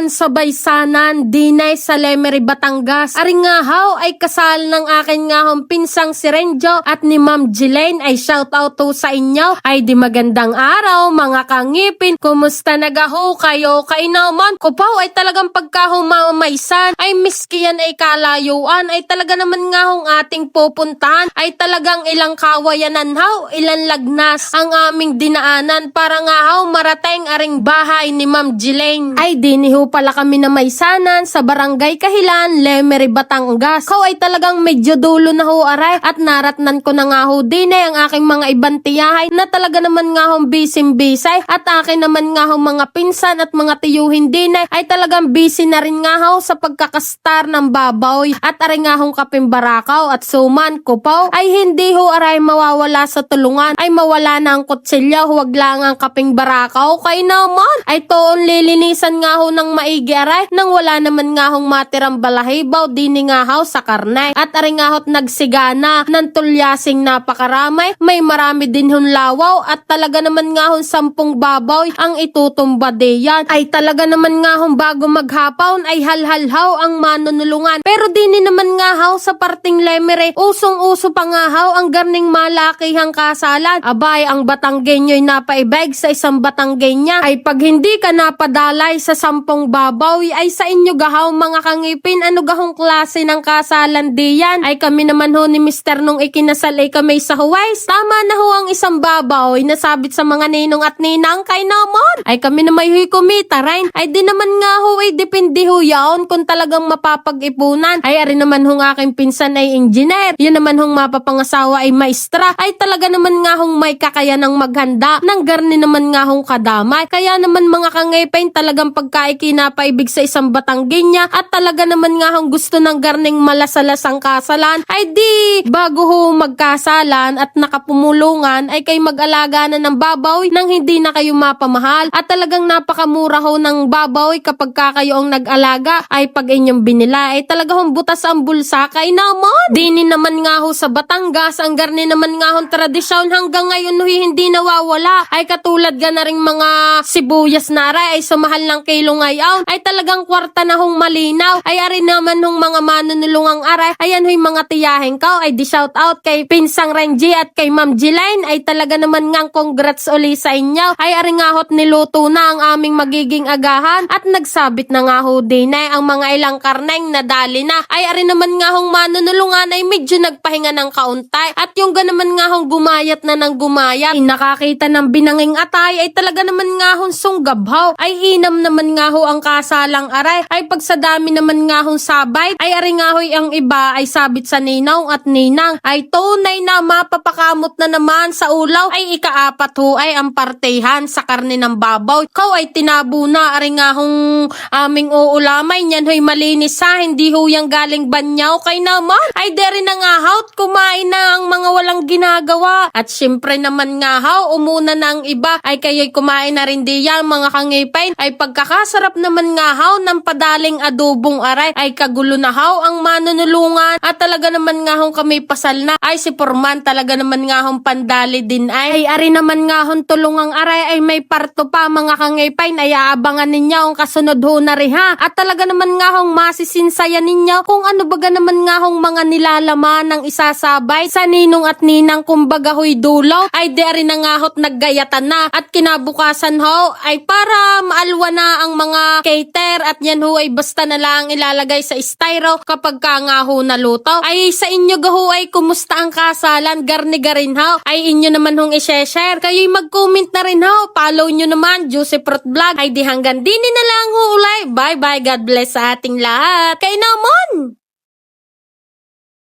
naman sabay sanan dinay sa Lemery, Batangas. Aring nga haw ay kasal ng akin nga hong pinsang si Renjo at ni Ma'am Jelaine ay shout out to sa inyo. Ay di magandang araw mga kangipin. Kumusta nagaho kayo? Kainaman ko pa ay talagang pagkahumamaysan ay miski yan ay kalayuan ay talaga naman nga hong ating pupuntahan ay talagang ilang kawayanan haw, ilang lagnas ang aming dinaanan para nga haw marating aring bahay ni Ma'am Jelaine. Ay diniho pala kami na maysanan sa Barangay Kahilan, Lemery, Batangas. Kau ay talagang medyo dulo na ho aray at naratnan ko na nga ho din ang aking mga ibang tiyahay na talaga naman nga hong bisay at akin naman nga ho mga pinsan at mga tiyuhin din ay talagang busy na rin nga ho sa pagkakastar ng baboy at aray nga hong kapimbarakaw at suman kupaw ay hindi ho aray mawawala sa tulungan ay mawala na ang kutsilyo huwag lang ang kaping barakaw kay naman ay toon lilinisan nga ho ng maigi aray nang wala naman nga hong matirang balahibaw dini nga ho sa karne at aray nga ho't nagsigana ng tulyasing napakaramay may marami din hong lawaw at talaga naman nga hong 10 baboy ang itutumba diyan ay talaga naman nga hong bago maghapawn ay halhalhaw ang manunulungan pero dini naman nga haw sa parting Lemery usong-uso pa nga haw ang garning malakihang kasalan abay ang Batanggenyo'y napaibig sa isang Batanggenya ay pag hindi ka napadalay sa 10 babaw ay sa inyo gahaw mga kangipin ano gahong klase ng kasalan diyan ay kami naman ho ni Mr. nung ikinasal ay kami sa Huways tama na ho ang isang babaw ay nasabit sa mga ninong at ninang kay naman ay kami na may huy kumita rin ay di naman nga ho ay depende ho yaon kung talagang mapapag-ipunan ay ari naman hong aking pinsan ay engineer yun naman hong mapapangasawa ay maestra ay talaga naman nga hong may kakayanang maghanda ng garni naman nga hong kadamay kaya naman mga kangipin talagang pagkaikinapaibig sa isang Batanggenya at talaga naman nga hong gusto ng garning malasalasang kasalan ay di bago ho magkasalan at nakapumulungan ay kay mag-alaga na ng babaw nang hindi na kayo mapamahal at talagang napakamura ho ng babaw kapag kayo ang nag-alaga ay pag inyong binila ay talaga hong butas ang bulsa kay naman dini naman nga ho sa Batangas ang garni naman nga hong tradisyon hanggang ngayon ho hindi nawawala ay katulad ga na ring mga sibuyas na aray ay sumahal ng kilo ngayon ay talagang kwarta na hong malinaw ay ari naman hong mga manunulungang aray ayan ho'y mga tiyahin ko ay di shout out kay Pinsang Renji at kay Ma'am Jelaine ay talaga naman ngang congrats uli sa inyo ay ari nga ho't niluto na ang aming magiging agahan at nagsabit na nga ho din ang mga ilang karneng nadali na ay ari naman nga hong manunulungan ay medyo nagpahinga ng kauntay at yung ganaman nga hong gumayat na ng gumayat ay nakakita ng binanging atay ay talaga naman nga hong sunggabhaw ay inam naman nga ho ang kasalang aray ay pag sa dami naman nga hong sabay ay ari nga ho'y ang iba ay sabit sa ninong at ninang ay tunay na mapapakamot na naman sa ulaw ay ikaapat ho ay ang partehan sa karne ng babaw kau ay tinabo na ari nga hong aming uulamay niyan ho'y malinis sa hindi ho yang galing banyaw kay naman ay deri na nga haut kumain na ang mga walang ginagawa at syempre naman nga haw umuna na ang iba ay kayo'y kumain na rin diyan mga kangipin ay pagkakasarap naman nga haw ng padaling adobong aray ay kagulo na haw ang manunulungan at talaga naman nga hong kami pasal na ay si Porman talaga naman nga hong pandali din ay ari naman nga hong tulungang aray ay may parto pa mga kangipin ay aabangan ninyo ang kasunod ho na rin ha at talaga naman nga hong masisinsaya ninyo kung ano baga naman nga hong mga nilalaman ng isasabay sa ninong at ninang kumbaga ho'y dulo ay deri na nga ho't naggayatan na at kinabukasan ho ay para maalwa na ang mga cater at yan ho ay basta na lang ilalagay sa styro kapag ka nga ho naluto ay sa inyo gaho ay kumusta ang kasalan garni-garin ho ay inyo naman hong i-share kayo'y mag-comment na rin ho follow nyo naman Juicy Fruit Vlog ay di hanggang dini na lang ho ulay bye bye God bless sa ating lahat kay naman.